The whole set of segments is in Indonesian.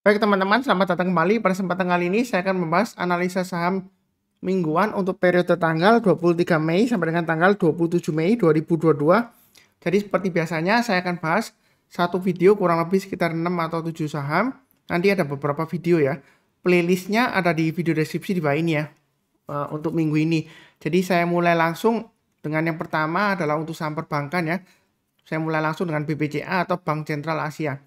Baik teman-teman, selamat datang kembali. Pada kesempatan kali ini saya akan membahas analisa saham mingguan untuk periode tanggal 23 Mei sampai dengan tanggal 27 Mei 2022. Jadi seperti biasanya saya akan bahas satu video kurang lebih sekitar 6 atau 7 saham. Nanti ada beberapa video ya. Playlistnya ada di video deskripsi di bawah ini ya, untuk minggu ini. Jadi saya mulai langsung dengan yang pertama adalah untuk saham perbankan ya. Saya mulai langsung dengan BBCA atau Bank Sentral Asia.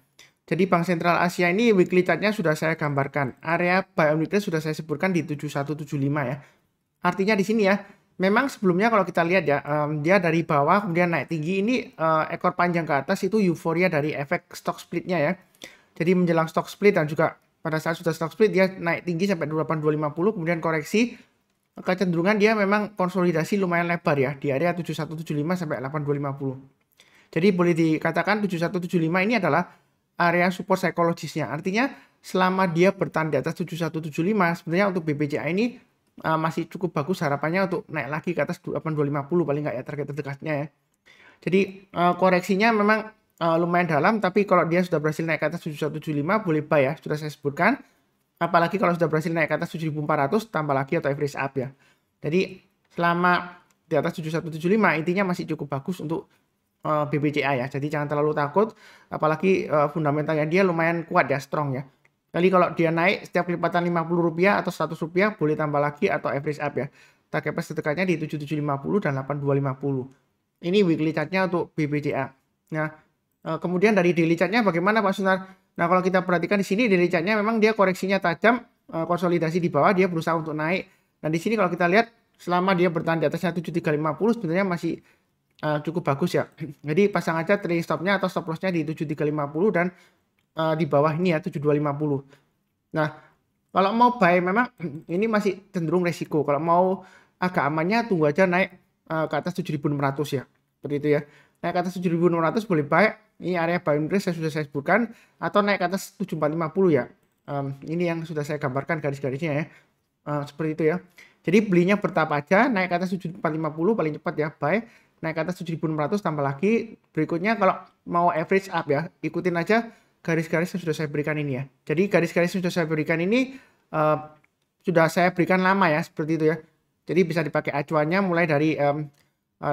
Jadi Bank Sentral Asia ini weekly chartnya sudah saya gambarkan. Area buy on weekly sudah saya sebutkan di 7175 ya. Artinya di sini ya, memang sebelumnya kalau kita lihat ya, dia dari bawah kemudian naik tinggi. Ini ekor panjang ke atas itu euforia dari efek stock splitnya ya. Jadi menjelang stock split dan juga pada saat sudah stock split dia naik tinggi sampai 8250 kemudian koreksi. Kecenderungan dia memang konsolidasi lumayan lebar ya di area 7175 sampai 8250. Jadi boleh dikatakan 7175 ini adalah area support psikologisnya. Artinya selama dia bertahan di atas 7175 sebenarnya untuk BBCA ini masih cukup bagus, harapannya untuk naik lagi ke atas 8250 paling nggak ya, target terdekatnya ya. Jadi koreksinya memang lumayan dalam, tapi kalau dia sudah berhasil naik ke atas 7175 boleh buy ya, sudah saya sebutkan. Apalagi kalau sudah berhasil naik ke atas 7400 tambah lagi atau average up ya. Jadi selama di atas 7175 intinya masih cukup bagus untuk BBCA ya. Jadi jangan terlalu takut, apalagi fundamentalnya dia lumayan kuat ya, strong ya. Jadi kalau dia naik setiap kelipatan Rp50 atau Rp100 boleh tambah lagi atau average up ya. Target price terdekatnya di 7750 dan 8250. Ini weekly chartnya untuk BBCA. Nah, kemudian dari daily chartnya bagaimana Pak Sunar? Nah, kalau kita perhatikan di sini daily chartnya memang dia koreksinya tajam, konsolidasi di bawah, dia berusaha untuk naik. Dan di sini kalau kita lihat selama dia bertahan di atasnya 7350 sebenarnya masih cukup bagus ya. Jadi pasang aja trailing stopnya atau stop lossnya di 7350 dan di bawah ini ya 7250. Nah, kalau mau buy memang ini masih cenderung resiko. Kalau mau agak amannya tunggu aja naik ke atas 7600 ya. Seperti itu ya. Naik ke atas 7600 boleh buy. Ini area buy and risk sudah saya sebutkan, atau naik ke atas 7450 ya. Ini yang sudah saya gambarkan garis-garisnya ya. Seperti itu ya. Jadi belinya bertahap aja, naik ke atas 7450 paling cepat ya buy. Naik ke atas 7600 tambah lagi. Berikutnya kalau mau average up ya, ikutin aja garis-garis yang sudah saya berikan ini ya. Jadi garis-garis yang sudah saya berikan ini sudah saya berikan lama ya, seperti itu ya. Jadi bisa dipakai acuannya mulai dari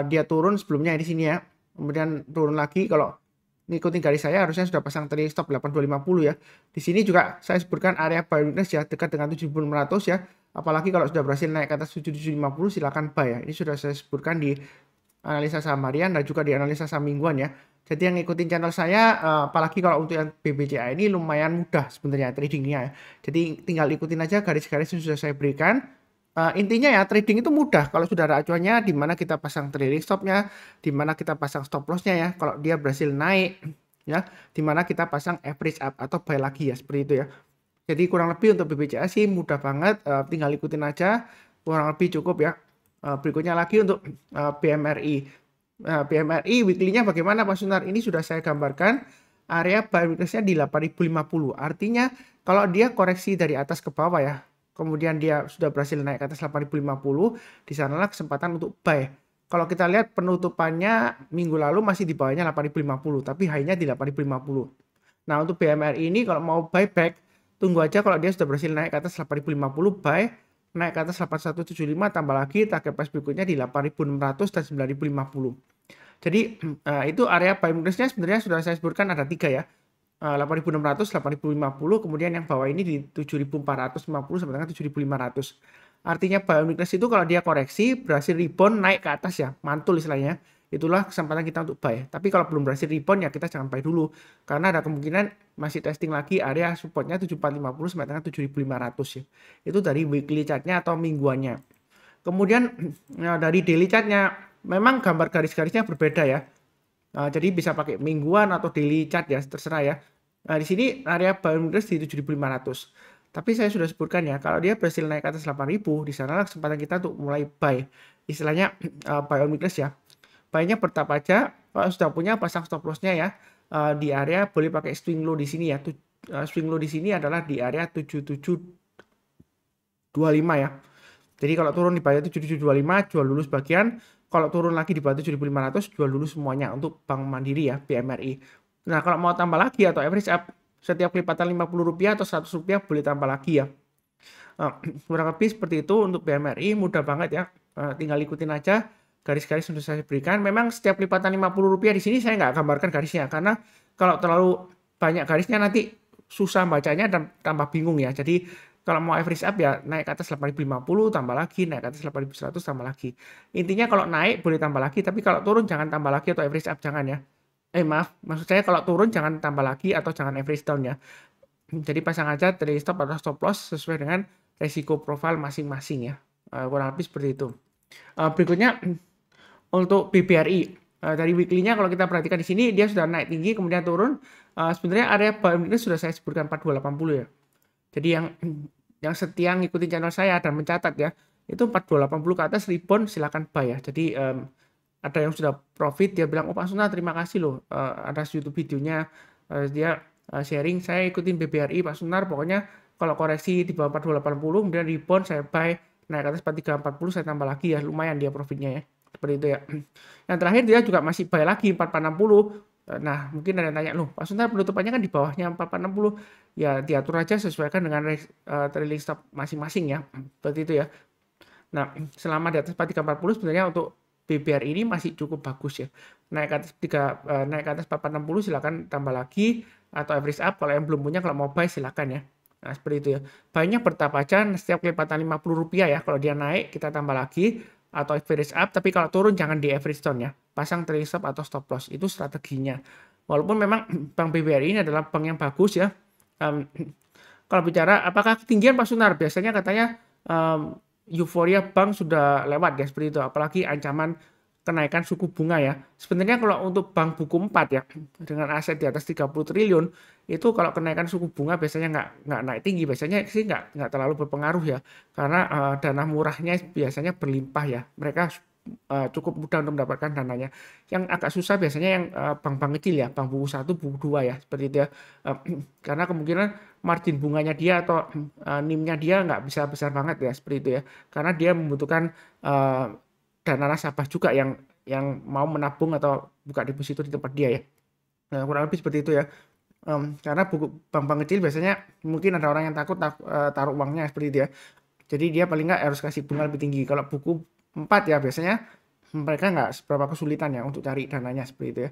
dia turun sebelumnya di sini ya. Kemudian turun lagi, kalau ngikutin garis saya harusnya sudah pasang trailing stop 8250 ya. Di sini juga saya sebutkan area buy weakness ya, dekat dengan 7600 ya. Apalagi kalau sudah berhasil naik ke atas 7750 silakan buy ya. Ini sudah saya sebutkan di analisa saham harian dan juga di analisa saham mingguan ya. Jadi yang ngikutin channel saya, apalagi kalau untuk yang BBCA ini lumayan mudah sebenarnya tradingnya ya. Jadi tinggal ikutin aja garis-garis yang sudah saya berikan. Intinya ya trading itu mudah kalau sudah ada acuannya, di mana kita pasang trailing stopnya, di mana kita pasang stop lossnya ya. Kalau dia berhasil naik ya, di mana kita pasang average up atau buy lagi ya, seperti itu ya. Jadi kurang lebih untuk BBCA sih mudah banget, tinggal ikutin aja, kurang lebih cukup ya. Berikutnya lagi untuk BMRI. BMRI weekly-nya bagaimana Pak Sunar? Ini sudah saya gambarkan area buy weakness-nya di 8050. Artinya kalau dia koreksi dari atas ke bawah ya, kemudian dia sudah berhasil naik ke atas 8050, di sanalah kesempatan untuk buy. Kalau kita lihat penutupannya minggu lalu masih di bawahnya 8050, tapi high-nya di 8050. Nah, untuk BMRI ini kalau mau buyback, tunggu aja kalau dia sudah berhasil naik ke atas 8050, buy. Naik ke atas 8175 tambah lagi target price berikutnya di 8600 dan 9050. Jadi itu area buy weakness-nya sebenarnya sudah saya sebutkan ada 3 ya. 8600, 8050, kemudian yang bawah ini di 7450 sampai dengan 7500. Artinya buy weakness itu kalau dia koreksi berhasil rebound naik ke atas ya, mantul istilahnya. Itulah kesempatan kita untuk buy. Tapi kalau belum berhasil rebound ya kita jangan buy dulu, karena ada kemungkinan masih testing lagi area supportnya 7450 sampai dengan 7500 ya. Itu dari weekly chartnya atau mingguannya. Kemudian dari daily chartnya memang gambar garis-garisnya berbeda ya. Jadi bisa pakai mingguan atau daily chart ya, terserah ya. Nah, di sini area buy weakness di 7500. Tapi saya sudah sebutkan ya, kalau dia berhasil naik ke atas 8000, di sanalah kesempatan kita untuk mulai buy. Istilahnya buy on weakness ya. Buy-nya bertahap aja. Kalau sudah punya pasang stop loss-nya ya. Di area boleh pakai swing low di sini ya. Swing low di sini adalah di area 7725 ya. Jadi kalau turun di bawah 7725 jual dulu sebagian. Kalau turun lagi di bawah 7500 jual dulu semuanya untuk Bank Mandiri ya, BMRI. Nah, kalau mau tambah lagi atau average up, setiap kelipatan Rp50 atau Rp100 boleh tambah lagi ya. Kurang lebih seperti itu untuk BMRI, mudah banget ya. Tinggal ikutin aja garis-garis yang sudah saya berikan. Memang setiap lipatan Rp50 di sini saya nggak gambarkan garisnya, karena kalau terlalu banyak garisnya nanti susah bacanya dan tambah bingung ya. Jadi kalau mau average up ya naik ke atas 8.050 tambah lagi, naik ke atas 8.100 tambah lagi. Intinya kalau naik boleh tambah lagi, tapi kalau turun jangan tambah lagi atau average up jangan ya. Maaf, maksud saya kalau turun jangan tambah lagi atau jangan average down ya. Jadi pasang aja trailing stop atau stop loss sesuai dengan resiko profil masing-masing ya. Kurang lebih seperti itu. Berikutnya untuk BBRI. Dari weekly-nya kalau kita perhatikan di sini dia sudah naik tinggi kemudian turun. Sebenarnya area buy ini sudah saya sebutkan 4280 ya. Jadi yang setia ngikutin channel saya dan mencatat ya, itu 4280 ke atas rebound silakan buy ya. Jadi ada yang sudah profit dia bilang, "Oh Pak Suna terima kasih loh, ada YouTube videonya dia sharing, saya ikutin BBRI Pak Sunar, pokoknya kalau koreksi di bawah 4280 kemudian rebound saya buy, naik ke atas 4340 saya tambah lagi ya, lumayan dia profitnya ya." Seperti itu ya. Yang terakhir dia juga masih buy lagi 4460. Nah, mungkin ada yang tanya, "Loh, Pak Sunar penutupannya kan di bawahnya 4460." Ya diatur aja sesuaikan dengan trailing stop masing-masing ya. Seperti itu ya. Nah, selama di atas 4340 sebenarnya untuk BBR ini masih cukup bagus ya. Naik ke atas 4460 silakan tambah lagi atau average up. Kalau yang belum punya kalau mau buy silakan ya. Nah, seperti itu ya. Buy-nya bertahap aja setiap kelipatan Rp50 ya. Kalau dia naik kita tambah lagi atau average up, tapi kalau turun jangan di average down ya. Pasang trailing stop atau stop loss. Itu strateginya. Walaupun memang Bank BBRI ini adalah bank yang bagus ya. Kalau bicara apakah ketinggian Pak Sunar, biasanya katanya euforia bank sudah lewat ya seperti itu, apalagi ancaman kenaikan suku bunga ya. Sebenarnya kalau untuk bank buku 4 ya dengan aset di atas 30 triliun itu kalau kenaikan suku bunga biasanya nggak naik tinggi, biasanya sih nggak terlalu berpengaruh ya, karena dana murahnya biasanya berlimpah ya. Mereka cukup mudah untuk mendapatkan dananya. Yang agak susah biasanya yang bank-bank kecil ya, bank buku 1, buku 2 ya, seperti itu ya. Karena kemungkinan margin bunganya dia atau NIM-nya dia nggak bisa besar banget ya, seperti itu ya. Karena dia membutuhkan dana nasabah juga yang mau menabung atau buka deposito di tempat dia ya. Nah, kurang lebih seperti itu ya. Karena bank-bank kecil biasanya mungkin ada orang yang takut taruh uangnya seperti itu ya. Jadi dia paling nggak harus kasih bunga lebih tinggi. Kalau buku 4 ya biasanya mereka nggak seberapa kesulitan ya untuk cari dananya seperti itu ya.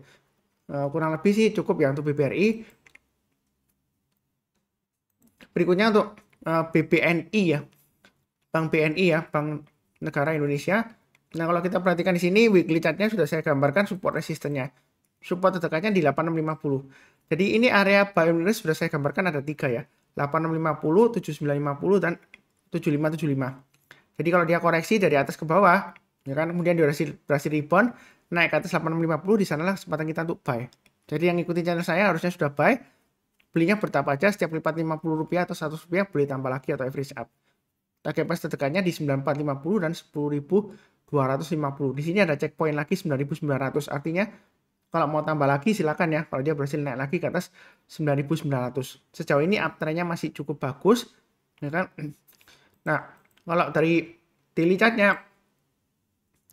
Kurang lebih sih cukup ya untuk BBRI. Berikutnya untuk BBNI ya. Bank BNI ya, Bank Negara Indonesia. Nah, kalau kita perhatikan di sini weekly chart-nya sudah saya gambarkan support resistennya. Support terdekatnya di 8650. Jadi ini area buy and sudah saya gambarkan ada 3 ya. 8650, 7950 dan 7575. Jadi kalau dia koreksi dari atas ke bawah, ya kan, kemudian dia berhasil rebound, naik ke atas 8650, di sanalah kesempatan kita untuk buy. Jadi yang ikutin channel saya harusnya sudah buy. Belinya bertahap aja, setiap lipat Rp50 atau Rp100 boleh tambah lagi atau average up. Target price terdekatnya di 9450 dan 10.250. Di sini ada checkpoint lagi 9.900. Artinya kalau mau tambah lagi silakan ya. Kalau dia berhasil naik lagi ke atas 9.900. Sejauh ini uptrend-nya masih cukup bagus, ya kan? Nah, kalau dari daily chart-nya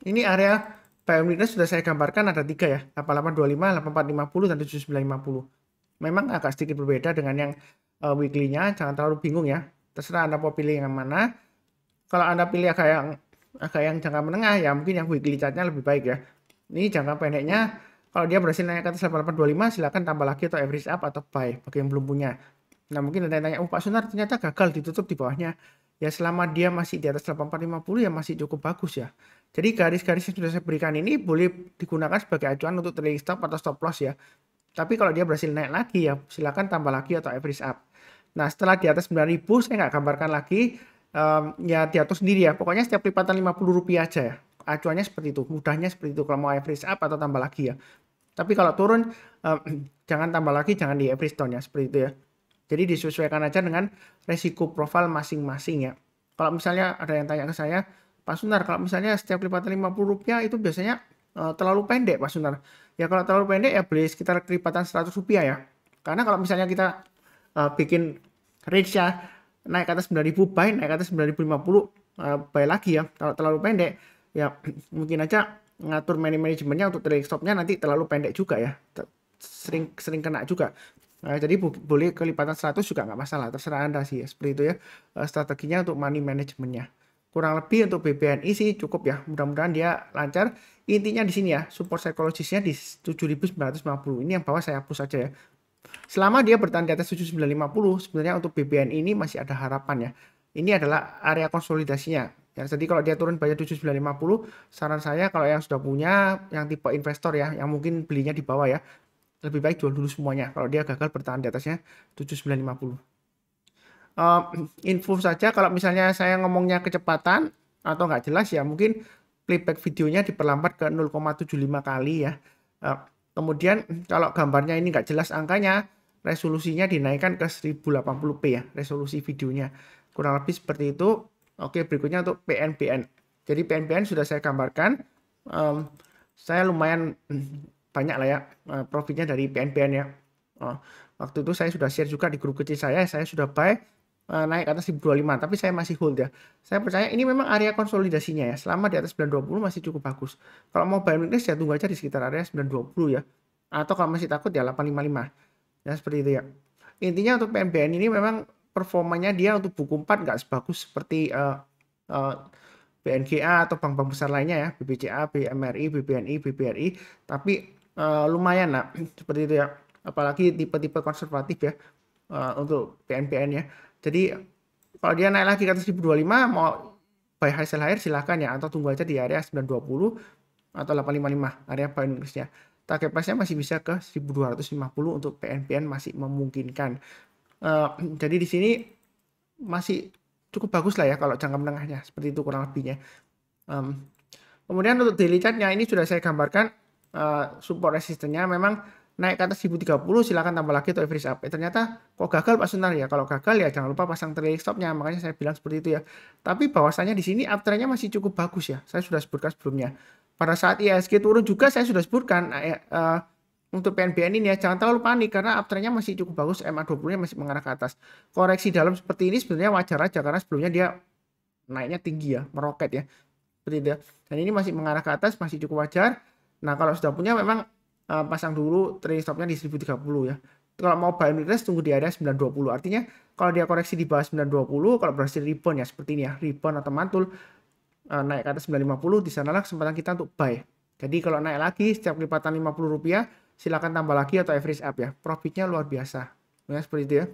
ini area buy weakness sudah saya gambarkan ada 3 ya. 8825, 8450 dan 7950. Memang agak sedikit berbeda dengan yang weekly-nya, jangan terlalu bingung ya. Terserah Anda mau pilih yang mana. Kalau Anda pilih agak yang jangka menengah ya mungkin yang weekly chart-nya lebih baik ya. Ini jangka pendeknya kalau dia berhasil naik ke atas 8825 silakan tambah lagi atau average up atau buy bagi yang belum punya. Nah, mungkin ada yang tanya, "Oh, Pak Sunar ternyata gagal ditutup di bawahnya." Ya selama dia masih di atas 8450 ya masih cukup bagus ya. Jadi garis-garis yang sudah saya berikan ini boleh digunakan sebagai acuan untuk trailing stop atau stop loss ya. Tapi kalau dia berhasil naik lagi ya silakan tambah lagi atau average up. Nah, setelah di atas 9.000 saya nggak gambarkan lagi, ya diatur sendiri ya. Pokoknya setiap lipatan Rp50 aja ya. Acuannya seperti itu, mudahnya seperti itu kalau mau average up atau tambah lagi ya. Tapi kalau turun jangan tambah lagi, jangan di average down ya, seperti itu ya. Jadi disesuaikan aja dengan resiko profil masing-masing ya. Kalau misalnya ada yang tanya ke saya, "Pak Sunar, kalau misalnya setiap lipatan Rp50 itu biasanya terlalu pendek Pak Sunar." Ya kalau terlalu pendek ya beli sekitar kelipatan Rp100 ya. Karena kalau misalnya kita bikin range-nya naik ke atas 9.000 buy, naik ke atas 9.050 buy lagi ya. Kalau terlalu pendek ya mungkin aja ngatur manajemennya untuk trailing stop-nya nanti terlalu pendek juga ya. Sering kena juga. Jadi boleh kelipatan 100 juga nggak masalah, terserah Anda sih ya, seperti itu ya strateginya untuk money managementnya. Kurang lebih untuk BBNI sih cukup ya, mudah-mudahan dia lancar. Intinya di sini ya, support psikologisnya di 7.950, ini yang bawah saya hapus saja ya. Selama dia bertahan di atas 7.950, sebenarnya untuk BBNI ini masih ada harapan ya. Ini adalah area konsolidasinya. Ya, jadi kalau dia turun bayar 7.950, saran saya kalau yang sudah punya, yang tipe investor ya, yang mungkin belinya di bawah ya, lebih baik jual dulu semuanya kalau dia gagal bertahan di atasnya 7.950. Info saja kalau misalnya saya ngomongnya kecepatan atau nggak jelas ya mungkin playback videonya diperlambat ke 0,75 kali ya. Kemudian kalau gambarnya ini nggak jelas angkanya, resolusinya dinaikkan ke 1080p ya, resolusi videonya. Kurang lebih seperti itu. Oke, berikutnya untuk PNBN. Jadi PNBN sudah saya gambarkan. Saya lumayan banyak lah ya profitnya dari PNBN ya. Waktu itu saya sudah share juga di grup kecil saya sudah buy naik ke atas 1025, tapi saya masih hold ya. Saya percaya ini memang area konsolidasinya ya. Selama di atas 920 masih cukup bagus. Kalau mau buy weakness ya tunggu aja di sekitar area 920 ya. Atau kalau masih takut ya 855. Ya seperti itu ya. Intinya untuk PNBN ini memang performanya dia untuk buku 4 nggak sebagus seperti BNGA atau bank-bank besar lainnya ya, BBCA, BMRI, BBNI, BBRI, tapi lumayan lah seperti itu ya. Apalagi tipe-tipe konservatif ya untuk PNBN ya. Jadi kalau dia naik lagi ke atas 1025 mau buy high sell higher silahkan ya, atau tunggu aja di area 920 atau 855 area buy weakness-nya. Target price-nya masih bisa ke 1250 untuk PNBN masih memungkinkan. Jadi di sini masih cukup bagus lah ya kalau jangka menengahnya seperti itu kurang lebihnya. Kemudian untuk daily chart-nya ini sudah saya gambarkan support resistennya memang naik ke atas 1030 silakan tambah lagi atau average up. Ternyata kok gagal Pak Sunar ya. Kalau gagal ya jangan lupa pasang trailing stop-nya. Makanya saya bilang seperti itu ya. Tapi bahwasannya di sini uptrend-nya masih cukup bagus ya. Saya sudah sebutkan sebelumnya. Pada saat IHSG turun juga saya sudah sebutkan untuk PNBN ini ya jangan terlalu panik karena uptrend-nya masih cukup bagus, MA20-nya masih mengarah ke atas. Koreksi dalam seperti ini sebenarnya wajar aja karena sebelumnya dia naiknya tinggi ya, meroket ya. Seperti itu ya. Dan ini masih mengarah ke atas, masih cukup wajar. Nah, kalau sudah punya memang pasang dulu trailing stop-nya di 1030 ya. Kalau mau buy weakness tunggu di area 920. Artinya kalau dia koreksi di bawah 920, kalau berhasil rebound ya seperti ini ya, rebound atau mantul naik ke atas 950, di sanalah kesempatan kita untuk buy. Jadi kalau naik lagi setiap kelipatan Rp50, silakan tambah lagi atau average up ya. Profitnya luar biasa. Ya, seperti itu ya.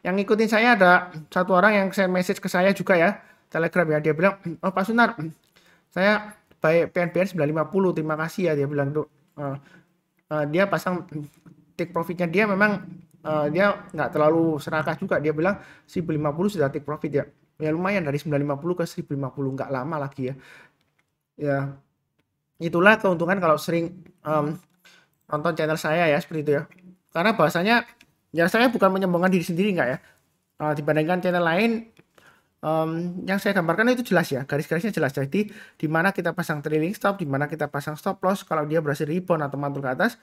Yang ngikutin saya ada satu orang yang saya message ke saya juga ya, Telegram ya. Dia bilang, "Oh Pak Sunar, saya buy PNBN 950, terima kasih ya." Dia bilang tuh dia pasang take profitnya dia memang dia nggak terlalu serakah juga. Dia bilang 1050 sudah take profit ya. Ya lumayan dari 950 ke 1050 nggak lama lagi ya. Ya itulah keuntungan kalau sering nonton channel saya ya seperti itu ya. Karena bahasanya ya saya bukan menyombongkan diri sendiri nggak ya. Dibandingkan channel lain yang saya gambarkan itu jelas ya, garis-garisnya jelas. Jadi di mana kita pasang trailing stop, di mana kita pasang stop loss, kalau dia berhasil rebound atau mantul ke atas,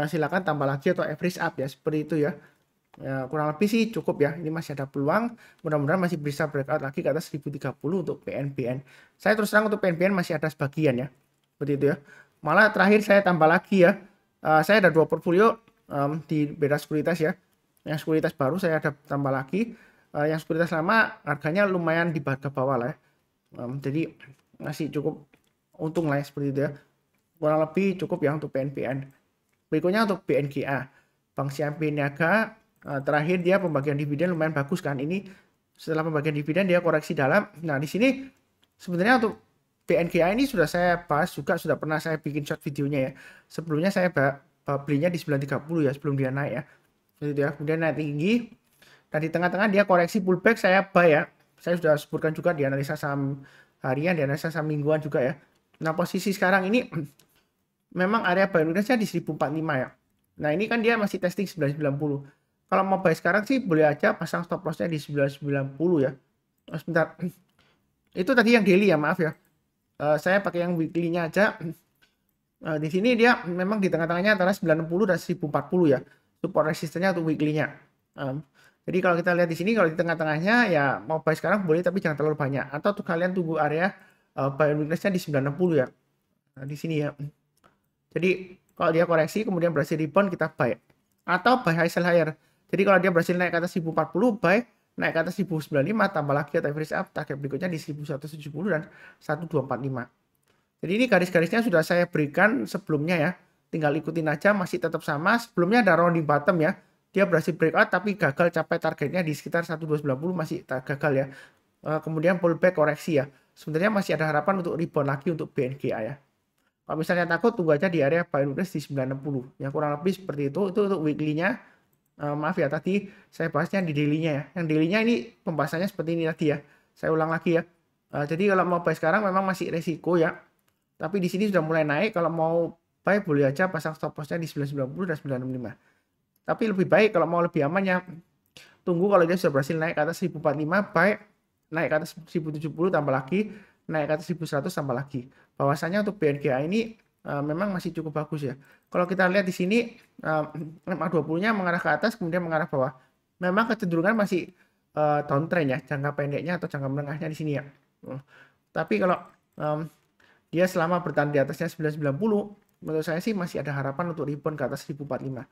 silakan tambah lagi atau average up ya, seperti itu ya. Ya kurang lebih sih cukup ya. Ini masih ada peluang, mudah-mudahan masih bisa breakout lagi ke atas 1030 untuk PNBN. Saya terus terang untuk PNBN masih ada sebagian ya, seperti itu ya. Malah terakhir saya tambah lagi ya. Saya ada 2 portfolio di beda sekuritas ya. Yang sekuritas baru saya ada tambah lagi. Yang sekuritas lama harganya lumayan di bawah lah ya. Jadi masih cukup untung lah ya seperti itu ya. Kurang lebih cukup ya untuk PNBN. Berikutnya untuk BNGA, Bank Siampi Niaga. Terakhir dia pembagian dividen lumayan bagus kan. Ini setelah pembagian dividen dia koreksi dalam. Nah di sini sebenarnya untuk BNGA ini sudah saya bahas juga, sudah pernah saya bikin short videonya ya. Sebelumnya saya belinya di 930 ya sebelum dia naik ya. Seperti itu ya. Kemudian naik tinggi. Dan di tengah-tengah dia koreksi pullback, saya buy ya. Saya sudah sebutkan juga di analisa saham harian, di analisa saham mingguan juga ya. Nah posisi sekarang ini memang area buy weakness-nya di 1045 ya. Nah ini kan dia masih testing 990. Kalau mau buy sekarang sih boleh aja pasang stop loss-nya di 990 ya. Sebentar. Itu tadi yang daily ya, maaf ya. Saya pakai yang weekly-nya aja. Di sini dia memang di tengah-tengahnya antara 960 dan 1040 ya. Support resistennya untuk weekly-nya. Jadi kalau kita lihat di sini, kalau di tengah-tengahnya ya mau buy sekarang boleh tapi jangan terlalu banyak. Atau tuh kalian tunggu area buy weakness-nya di 960 ya. Nah, di sini ya. Jadi kalau dia koreksi kemudian berhasil rebound kita buy. atau buy high sell higher. Jadi kalau dia berhasil naik ke atas 1040, buy, naik ke atas 1095, tambah lagi atau average up, target berikutnya di 1170 dan 1245. Jadi ini garis-garisnya sudah saya berikan sebelumnya ya. Tinggal ikutin aja, masih tetap sama. Sebelumnya ada rounding bottom ya. Dia berhasil breakout tapi gagal capai targetnya di sekitar 1290, masih gagal ya. Kemudian pullback koreksi ya. Sebenarnya masih ada harapan untuk rebound lagi untuk BNGA ya. Kalau misalnya takut, tunggu aja di area buy request di 960. Ya kurang lebih seperti itu. Itu untuk weekly-nya. Maaf ya, tadi saya bahasnya di daily-nya ya. Yang daily-nya ini pembahasannya seperti ini tadi ya. Saya ulang lagi ya. Jadi kalau mau buy sekarang memang masih resiko ya. Tapi di sini sudah mulai naik. Kalau mau buy boleh aja pasang stop loss-nya di 990 dan 965. Tapi lebih baik kalau mau lebih aman ya, tunggu kalau dia sudah berhasil naik ke atas 1045, buy, naik ke atas 1070 tambah lagi, naik ke atas 1100 tambah lagi. Bahwasanya untuk BNGA ini memang masih cukup bagus ya. Kalau kita lihat di sini MA20-nya mengarah ke atas kemudian mengarah bawah. Memang kecenderungan masih downtrend ya, jangka pendeknya atau jangka menengahnya di sini ya. Tapi kalau dia selama bertahan di atasnya 990, menurut saya sih masih ada harapan untuk rebound ke atas 1045.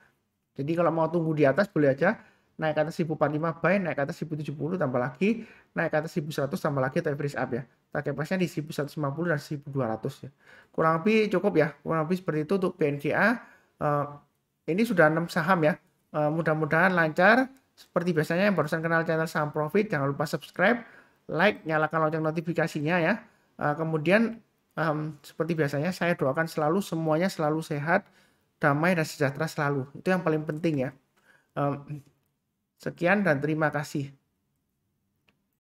Jadi kalau mau tunggu di atas boleh aja, naik ke atas 1045 buy, naik ke atas 1070 tambah lagi, naik ke atas 1100 tambah lagi atau average up ya. Target price-nya di 1150 dan 1200 ya. Kurang lebih cukup ya, kurang lebih seperti itu untuk BNGA. Ini sudah 6 saham ya. Mudah-mudahan lancar. Seperti biasanya yang barusan kenal channel Saham Profit, jangan lupa subscribe, like, nyalakan lonceng notifikasinya ya. Kemudian seperti biasanya saya doakan selalu semuanya selalu sehat, damai dan sejahtera selalu. Itu yang paling penting ya. Sekian dan terima kasih.